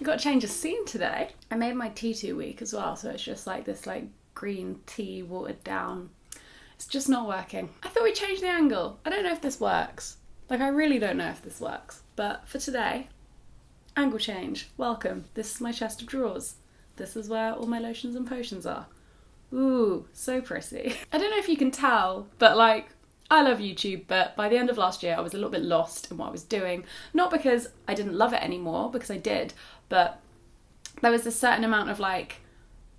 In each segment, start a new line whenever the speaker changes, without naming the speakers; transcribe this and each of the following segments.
I've got to change the scene today. I made my tea too weak as well, so it's just like this like green tea watered down. It's just not working. I thought we'd change the angle. I don't know if this works. Like, I really don't know if this works. But for today, angle change. Welcome. This is my chest of drawers. This is where all my lotions and potions are. Ooh, so pretty. I don't know if you can tell, but like, I love YouTube, but by the end of last year, I was a little bit lost in what I was doing. Not because I didn't love it anymore, because I did, but there was a certain amount of like,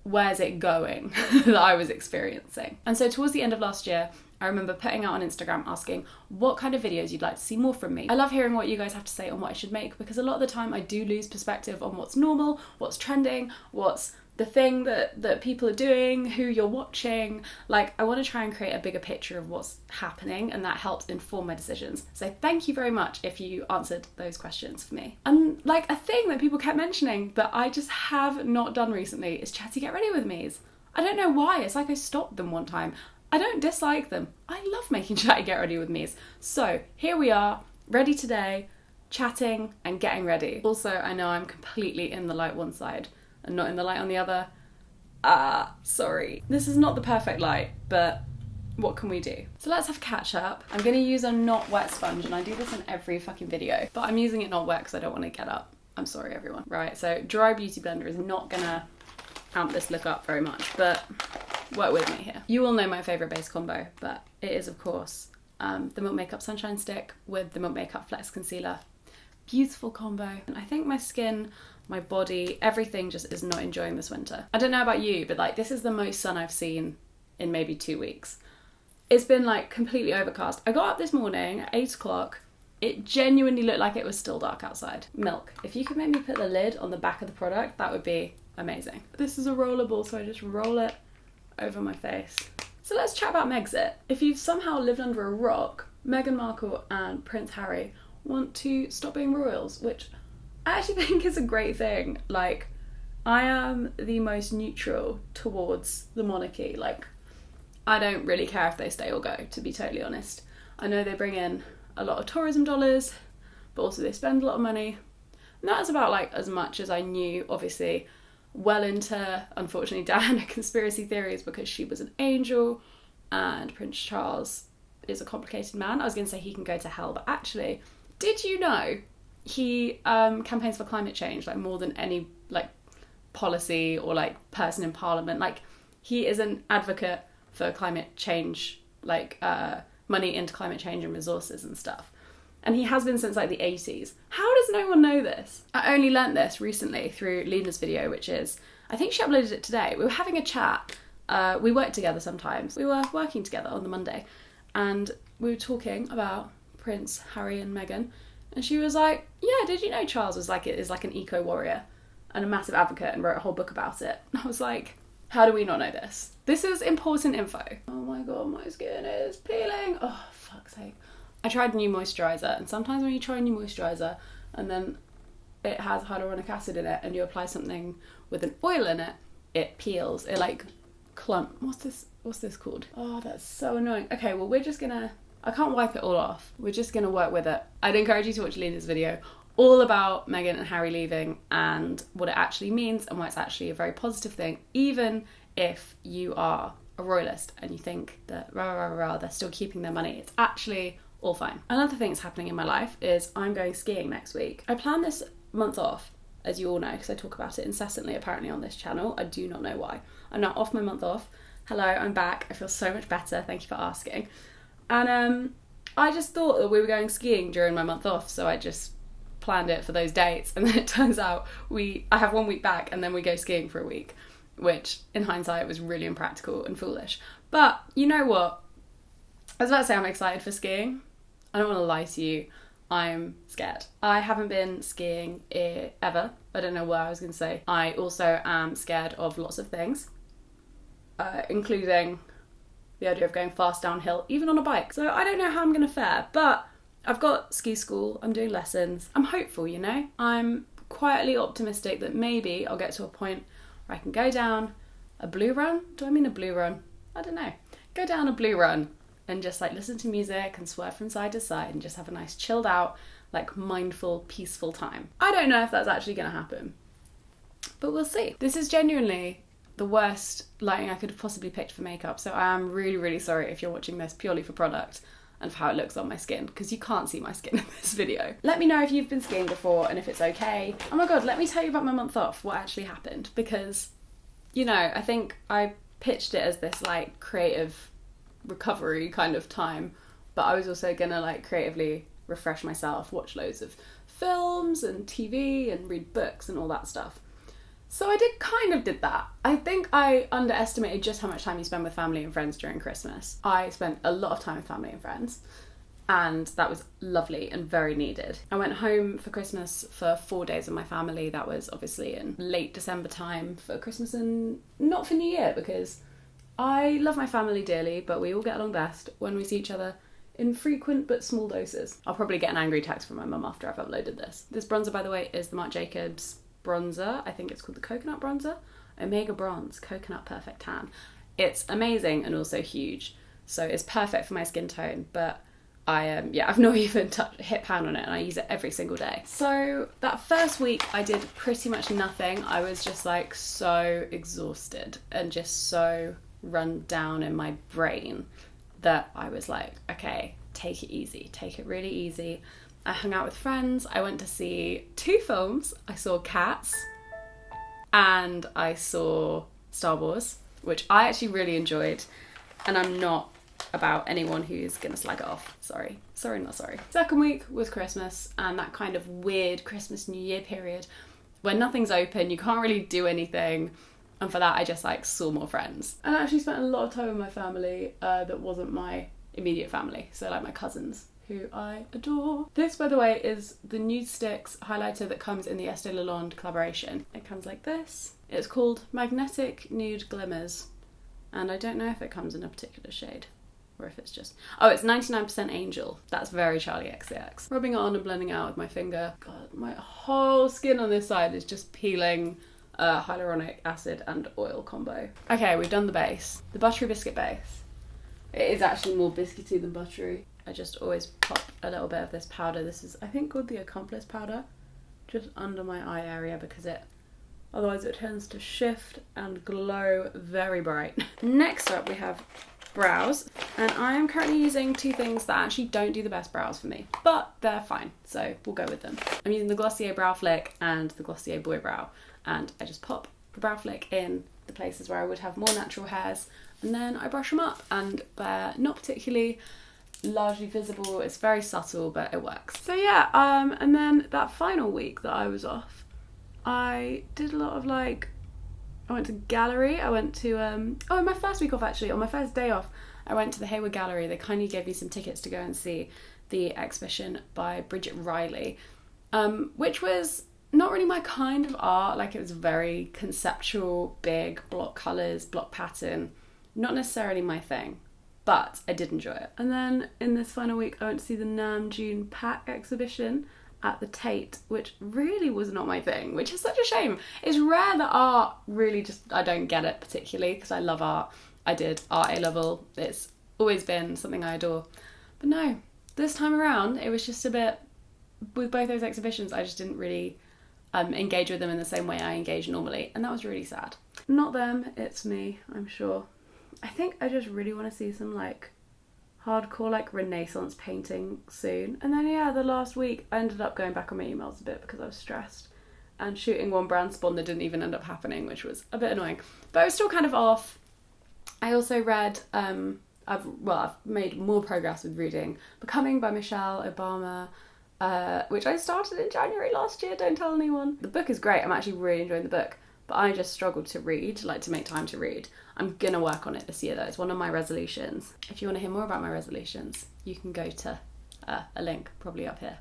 where's it going that I was experiencing. And so towards the end of last year, I remember putting out on Instagram asking what kind of videos you'd like to see more from me. I love hearing what you guys have to say on what I should make, because a lot of the time I do lose perspective on what's normal, what's trending, what's the thing that people are doing, who you're watching. Like, I want to try and create a bigger picture of what's happening, and that helps inform my decisions. So thank you very much if you answered those questions for me. And like, a thing that people kept mentioning that I just have not done recently is Chatty Get Ready With Me's. I don't know why, it's like I stopped them one time. I don't dislike them. I love making Chatty Get Ready With Me's. So here we are, ready today, chatting and getting ready. Also, I know I'm completely in the light one side and not in the light on the other. Sorry. This is not the perfect light, but what can we do? So let's have a catch up. I'm gonna use a not wet sponge, and I do this in every fucking video, but I'm using it not wet because I don't want to get up. I'm sorry, everyone. Right, so dry beauty blender is not gonna amp this look up very much, but work with me here. You all know my favourite base combo, but it is, of course, the Milk Makeup Sunshine Stick with the Milk Makeup Flex Concealer. Beautiful combo. And I think my skin, my body, everything just is not enjoying this winter. I don't know about you, but like, this is the most sun I've seen in maybe 2 weeks. It's been like completely overcast. I got up this morning at 8 o'clock. It genuinely looked like it was still dark outside. Milk, if you could make me put the lid on the back of the product, that would be amazing. This is a rollerball, so I just roll it over my face. So let's chat about Megxit. If you've somehow lived under a rock, Meghan Markle and Prince Harry want to stop being royals, which I actually think is a great thing. Like, I am the most neutral towards the monarchy. Like, I don't really care if they stay or go, to be totally honest. I know they bring in a lot of tourism dollars, but also they spend a lot of money. And that's about like as much as I knew, obviously, well into, unfortunately, Diana conspiracy theories, because she was an angel and Prince Charles is a complicated man. I was going to say he can go to hell, but actually, did you know he campaigns for climate change like more than any like policy or like person in parliament? Like, he is an advocate for climate change, like money into climate change and resources and stuff. And he has been since like the 80s. How does no one know this? I only learnt this recently through Lena's video, which is, I think she uploaded it today. We were having a chat. We work together sometimes. We were working together on the Monday, and we were talking about Prince Harry and Meghan. And she was like, yeah, did you know Charles is like an eco-warrior and a massive advocate and wrote a whole book about it? And I was like, how do we not know this? This is important info. Oh my god, my skin is peeling. Oh, fuck's sake. I tried new moisturiser, and sometimes when you try a new moisturiser and then it has hyaluronic acid in it and you apply something with an oil in it, it peels. It like clump. What's this called? Oh, that's so annoying. Okay, well, we're just gonna, I can't wipe it all off. We're just gonna work with it. I'd encourage you to watch Lena's video all about Meghan and Harry leaving and what it actually means and why it's actually a very positive thing, even if you are a royalist and you think that they're still keeping their money. It's actually all fine. Another thing that's happening in my life is I'm going skiing next week. I planned this month off, as you all know, because I talk about it incessantly apparently on this channel. I do not know why. I'm now off my month off. Hello, I'm back. I feel so much better. Thank you for asking. And I just thought that we were going skiing during my month off, so I just planned it for those dates. And then it turns out I have 1 week back and then we go skiing for a week, which in hindsight was really impractical and foolish. But you know what? I was about to say I'm excited for skiing. I don't want to lie to you. I'm scared. I haven't been skiing ever. I don't know what I was going to say. I also am scared of lots of things, including the idea of going fast downhill, even on a bike. So I don't know how I'm going to fare, but I've got ski school. I'm doing lessons. I'm hopeful, you know? I'm quietly optimistic that maybe I'll get to a point where I can go down a blue run. Do I mean a blue run? I don't know. Go down a blue run and just like listen to music and swerve from side to side and just have a nice chilled out, like mindful, peaceful time. I don't know if that's actually going to happen. but we'll see. This is genuinely the worst lighting I could have possibly picked for makeup, so I am really, really sorry if you're watching this purely for product and for how it looks on my skin, because you can't see my skin in this video. Let me know if you've been skiing before and if it's okay. Oh my god, let me tell you about my month off, what actually happened, because, you know, I think I pitched it as this like creative recovery kind of time, but I was also gonna like creatively refresh myself, watch loads of films and TV and read books and all that stuff. So I did that. I think I underestimated just how much time you spend with family and friends during Christmas. I spent a lot of time with family and friends, and that was lovely and very needed. I went home for Christmas for 4 days with my family. That was obviously in late December time for Christmas and not for New Year, because I love my family dearly, but we all get along best when we see each other in frequent but small doses. I'll probably get an angry text from my mum after I've uploaded this. This bronzer, by the way, is the Marc Jacobs bronzer. I think it's called the Coconut Bronzer. Omega Bronze Coconut Perfect Tan. It's amazing and also huge, so it's perfect for my skin tone, but I've not even hit pan on it, and I use it every single day. So that first week I did pretty much nothing. I was just like so exhausted and just so run down in my brain that I was like, okay, take it easy, take it really easy. I hung out with friends, I went to see 2 films. I saw Cats and I saw Star Wars, which I actually really enjoyed, and I'm not about anyone who's gonna slag it off. Sorry, not sorry. Second week was Christmas, and that kind of weird Christmas New Year period where nothing's open, you can't really do anything, and for that I just like saw more friends. And I actually spent a lot of time with my family that wasn't my immediate family, so like my cousins, who I adore. This, by the way, is the NudeStix highlighter that comes in the Estee Lalonde collaboration. It comes like this. It's called Magnetic Nude Glimmers, and I don't know if it comes in a particular shade or if it's just... Oh, it's 99% Angel. That's very Charlie XCX. Rubbing it on and blending it out with my finger. God, my whole skin on this side is just peeling hyaluronic acid and oil combo. Okay, we've done the base. The buttery biscuit base. It is actually more biscuity than buttery. I just always pop a little bit of this powder. This is, I think, called the Accomplice powder, just under my eye area, because otherwise it tends to shift and glow very bright. Next up we have brows, and I am currently using 2 things that actually don't do the best brows for me, but they're fine, so we'll go with them. I'm using the Glossier Brow Flick and the Glossier Boy Brow, and I just pop the brow flick in the places where I would have more natural hairs, and then I brush them up, and they're not particularly largely visible. It's very subtle, but it works. So yeah, and then that final week that I was off, I did a lot of like, I went to gallery, I went to, on my first week off actually, on my first day off, I went to the Hayward Gallery. They kindly gave me some tickets to go and see the exhibition by Bridget Riley, which was not really my kind of art. Like, it was very conceptual, big, block colours, block pattern, not necessarily my thing, but I did enjoy it. And then in this final week I went to see the Nam June Pak exhibition at the Tate, which really was not my thing, which is such a shame. It's rare that art really just, I don't get it particularly, because I love art. I did art A-level, it's always been something I adore. But no, this time around it was just a bit, with both those exhibitions I just didn't really engage with them in the same way I engage normally, and that was really sad. Not them, it's me, I'm sure. I think I just really want to see some like hardcore like Renaissance painting soon. And then yeah, the last week I ended up going back on my emails a bit because I was stressed and shooting one brand spawn that didn't even end up happening, which was a bit annoying. But I was still kind of off. I also read, I've made more progress with reading Becoming by Michelle Obama, which I started in January last year, don't tell anyone. The book is great, I'm actually really enjoying the book, but I just struggled to read, like to make time to read. I'm gonna work on it this year though, it's one of my resolutions. If you want to hear more about my resolutions, you can go to a link probably up here.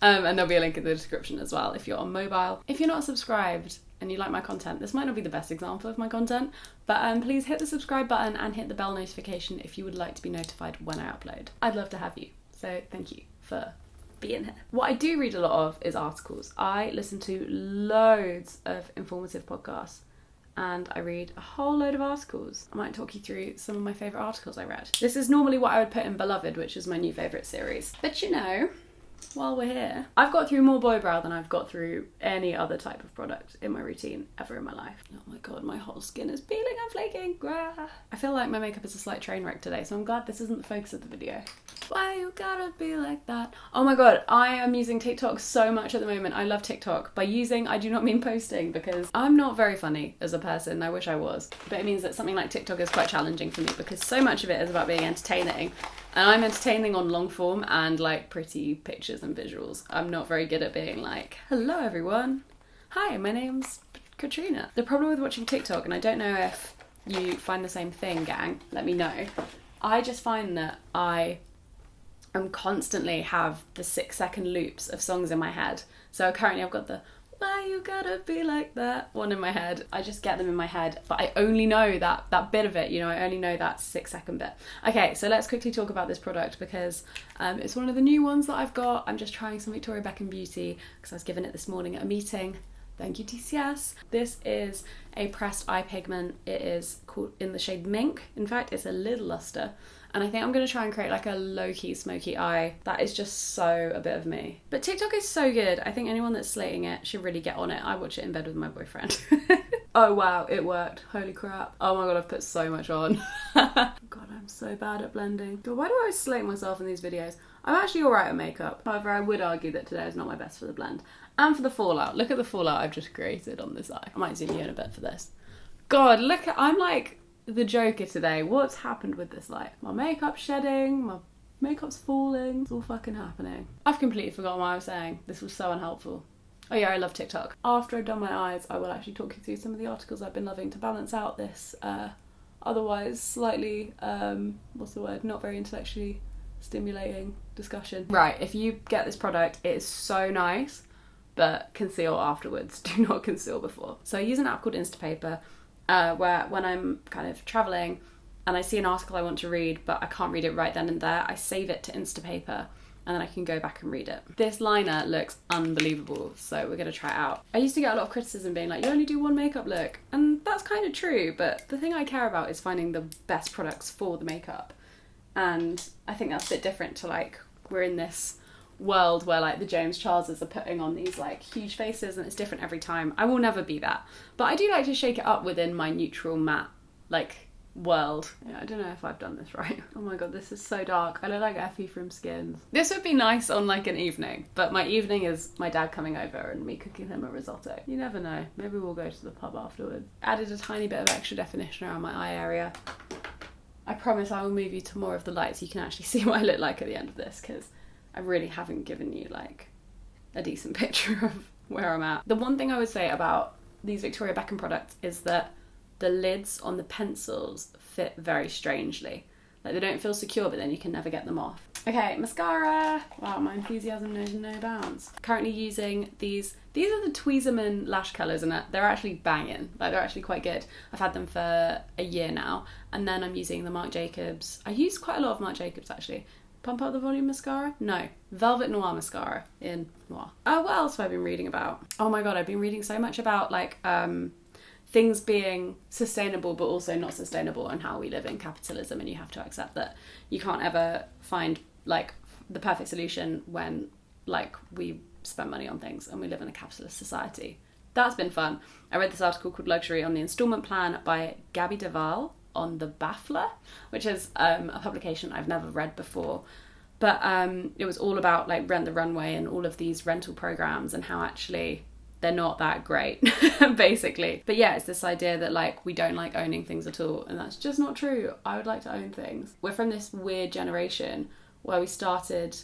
And there'll be a link in the description as well if you're on mobile. If you're not subscribed and you like my content, this might not be the best example of my content, but please hit the subscribe button and hit the bell notification if you would like to be notified when I upload. I'd love to have you, so thank you for being here. What I do read a lot of is articles. I listen to loads of informative podcasts and I read a whole load of articles. I might talk you through some of my favourite articles I read. This is normally what I would put in Beloved, which is my new favourite series. But you know, while we're here, I've got through more Boy Brow than I've got through any other type of product in my routine ever in my life. Oh my god, my whole skin is peeling and flaking. I feel like my makeup is a slight train wreck today, so I'm glad this isn't the focus of the video. Why you gotta be like that? Oh my god, I am using TikTok so much at the moment. I love TikTok. By using, I do not mean posting, because I'm not very funny as a person. I wish I was. But it means that something like TikTok is quite challenging for me because so much of it is about being entertaining. And I'm entertaining on long form and like pretty pictures and visuals. I'm not very good at being like, hello everyone. Hi, my name's Katrina. The problem with watching TikTok, and I don't know if you find the same thing, gang, let me know. I just find that I constantly have the 6-second loops of songs in my head. So currently I've got the why you gotta be like that one in my head. I just get them in my head, but I only know that bit of it, you know, I only know that 6-second bit. Okay, so let's quickly talk about this product because it's one of the new ones that I've got. I'm just trying some Victoria Beckham Beauty because I was given it this morning at a meeting. Thank you, TCS. This is a pressed eye pigment. It is called in the shade Mink. In fact, it's a lid luster. And I think I'm going to try and create like a low-key smoky eye. That is just so a bit of me. But TikTok is so good. I think anyone that's slating it should really get on it. I watch it in bed with my boyfriend. Oh wow, it worked. Holy crap. Oh my god, I've put so much on. God, I'm so bad at blending. God, why do I always slate myself in these videos? I'm actually alright at makeup. However, I would argue that today is not my best for the blend. And for the fallout. Look at the fallout I've just created on this eye. I might zoom you in a bit for this. God, look at, I'm like the Joker today. What's happened with this light? My makeup's shedding, my makeup's falling, it's all fucking happening. I've completely forgotten what I was saying. This was so unhelpful. Oh yeah, I love TikTok. After I've done my eyes, I will actually talk you through some of the articles I've been loving to balance out this otherwise slightly, what's the word, not very intellectually stimulating discussion. Right, if you get this product, it is so nice, but conceal afterwards. Do not conceal before. So I use an app called Instapaper, where when I'm kind of traveling and I see an article I want to read but I can't read it right then and there, I save it to Instapaper and then I can go back and read it. This liner looks unbelievable, so we're gonna try it out. I used to get a lot of criticism being like, you only do one makeup look, and that's kind of true, but the thing I care about is finding the best products for the makeup. And I think that's a bit different to like, we're in this world where like the James Charleses are putting on these like huge faces and it's different every time. I will never be that, but I do like to shake it up within my neutral matte like world. Yeah, I don't know if I've done this right. Oh my god, this is so dark. I look like Effie from Skins. This would be nice on like an evening, but my evening is my dad coming over and me cooking him a risotto. You never know, maybe we'll go to the pub afterwards. Added a tiny bit of extra definition around my eye area. I promise I will move you to more of the light so you can actually see what I look like at the end of this, because I really haven't given you like a decent picture of where I'm at. The one thing I would say about these Victoria Beckham products is that the lids on the pencils fit very strangely. Like they don't feel secure, but then you can never get them off. Okay, mascara. Wow, my enthusiasm knows no bounds. Currently using these are the Tweezerman lash colours and they're actually banging. Like they're actually quite good. I've had them for a year now. And then I'm using the Marc Jacobs. I use quite a lot of Marc Jacobs actually. Pump Up the Volume mascara? No. Velvet Noir mascara in Noir. What else have I been reading about? Oh my god, I've been reading so much about like things being sustainable but also not sustainable and how we live in capitalism, and you have to accept that you can't ever find like the perfect solution when like we spend money on things and we live in a capitalist society. That's been fun. I read this article called Luxury on the Installment Plan by Gabby Deval on The Baffler, which is a publication I've never read before, but it was all about like Rent the Runway and all of these rental programs and how actually they're not that great basically. But yeah, it's this idea that like we don't like owning things at all, and that's just not true. I would like to own things. We're from this weird generation where we started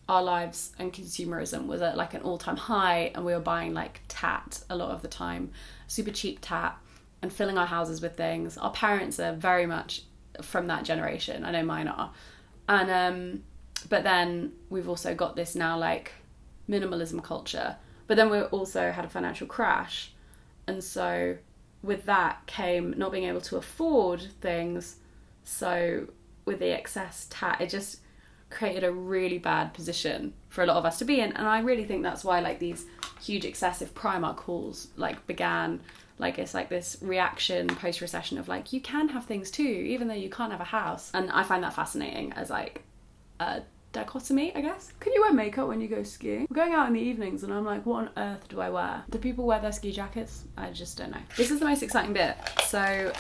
our lives and consumerism was at like an all-time high, and we were buying like tat a lot of the time, super cheap tat, and filling our houses with things. Our parents are very much from that generation. I know mine are. And but then we've also got this now like minimalism culture. But then we also had a financial crash. And so with that came not being able to afford things. So with the excess tat, it just created a really bad position for a lot of us to be in. And I really think that's why like these huge excessive Primark hauls like began. Like it's like this reaction post-recession of like, you can have things too, even though you can't have a house. And I find that fascinating as like a dichotomy, I guess. Can you wear makeup when you go skiing? We're going out in the evenings and I'm like, what on earth do I wear? Do people wear their ski jackets? I just don't know. This is the most exciting bit. So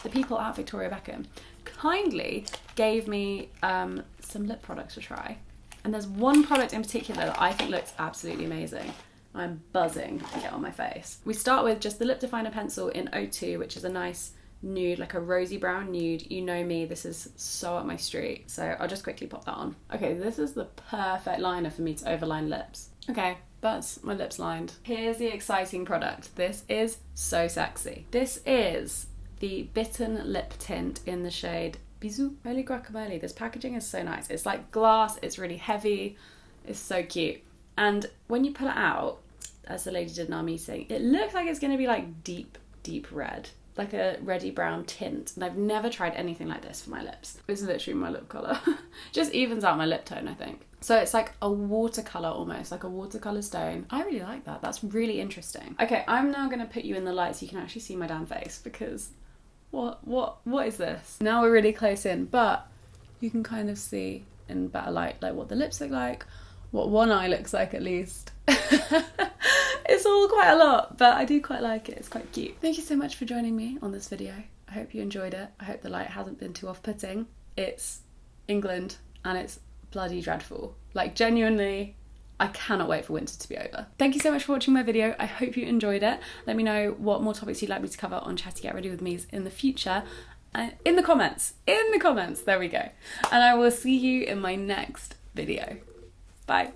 the people at Victoria Beckham kindly gave me some lip products to try. And there's one product in particular that I think looks absolutely amazing. I'm buzzing to get on my face. We start with just the lip definer pencil in 02, which is a nice nude, like a rosy brown nude. You know me, this is so up my street. So I'll just quickly pop that on. Okay, this is the perfect liner for me to overline lips. Okay, that's my lips lined. Here's the exciting product. This is so sexy. This is the Bitten lip tint in the shade Bisou. Holy guacamole, this packaging is so nice. It's like glass, it's really heavy, it's so cute. And when you pull it out, as the lady did in our meeting, it looks like it's gonna be like deep, deep red, like a reddy brown tint. And I've never tried anything like this for my lips. It's literally my lip colour. Just evens out my lip tone, I think. So it's like a watercolour almost, like a watercolour stone. I really like that, that's really interesting. Okay, I'm now gonna put you in the light so you can actually see my damn face, because what is this? Now we're really close in, but you can kind of see in better light like what the lips look like, what one eye looks like at least. It's all quite a lot, but I do quite like it. It's quite cute. Thank you so much for joining me on this video. I hope you enjoyed it. I hope the light hasn't been too off-putting. It's England and it's bloody dreadful. Like genuinely, I cannot wait for winter to be over. Thank you so much for watching my video. I hope you enjoyed it. Let me know what more topics you'd like me to cover on Chatty Get Ready With Me's in the future. In the comments, there we go. And I will see you in my next video. Bye.